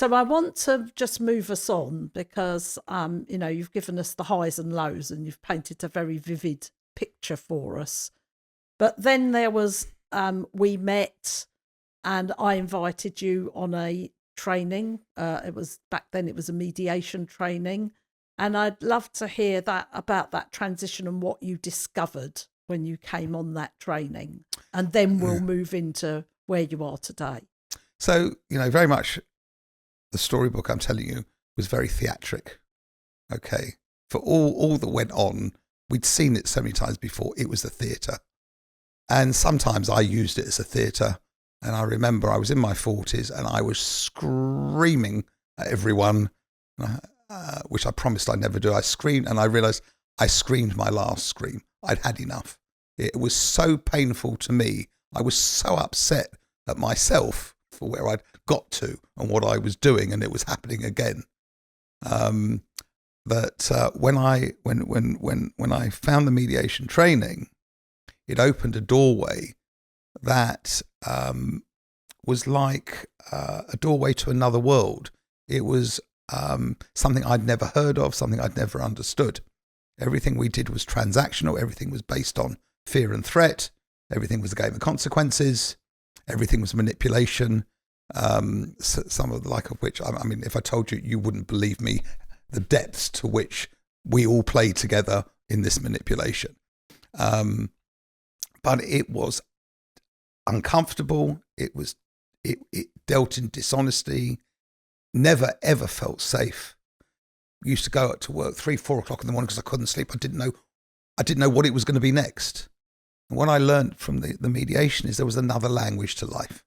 So I want to just move us on because, you've given us the highs and lows and you've painted a very vivid picture for us. But then there was, we met and I invited you on a training. It was back then, it was a mediation training. And I'd love to hear about that transition and what you discovered when you came on that training. And then we'll move into where you are today. So, very much the storybook I'm telling you was very theatric. Okay. For all that went on, we'd seen it so many times before. It was a theatre. And sometimes I used it as a theatre. And I remember I was in my 40s and I was screaming at everyone, which I promised I'd never do. I screamed and I realised I screamed my last scream. I'd had enough. It was so painful to me. I was so upset at myself for where I'd got to and what I was doing, and it was happening again. That when I found the mediation training, it opened a doorway that was like a doorway to another world. It was something I'd never heard of, something I'd never understood. Everything we did was transactional. Everything was based on fear and threat. Everything was a game of consequences. Everything was manipulation. Some of the like of which, I mean, if I told you, you wouldn't believe me, the depths to which we all played together in this manipulation. But it was uncomfortable. It dealt in dishonesty. Never ever felt safe. Used to go out to work 3-4 o'clock in the morning because I couldn't sleep. I didn't know what it was going to be next. And what I learned from the mediation is there was another language to life.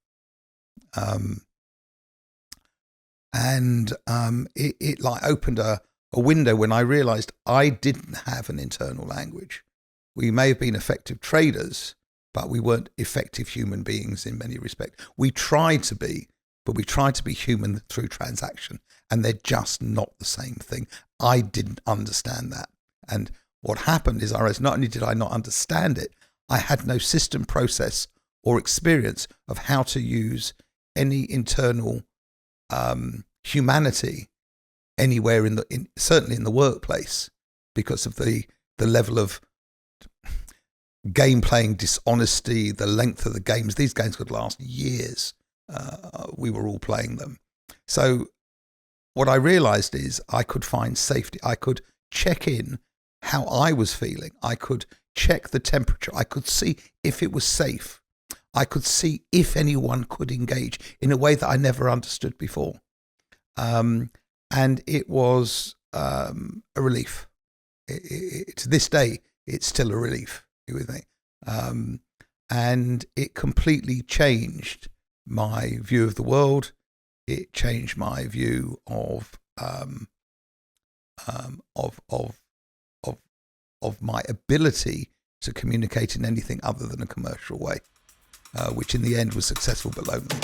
It like opened a window when I realized I didn't have an internal language. We may have been effective traders, but we weren't effective human beings in many respects. We tried to be, but we tried to be human through transaction, and they're just not the same thing. I didn't understand that. And what happened is not only did I not understand it, I had no system, process, or experience of how to use any internal humanity anywhere certainly in the workplace, because of the level of game playing dishonesty, the length of the games. These games could last years. We were all playing them. So what I realized is I could find safety. I could check in how I was feeling. I could check the temperature. I could see if it was safe. I could see if anyone could engage in a way that I never understood before. And it was a relief. To this day, it's still a relief. You with me? And it completely changed my view of the world. It changed my view of my ability to communicate in anything other than a commercial way, which in the end was successful but lonely.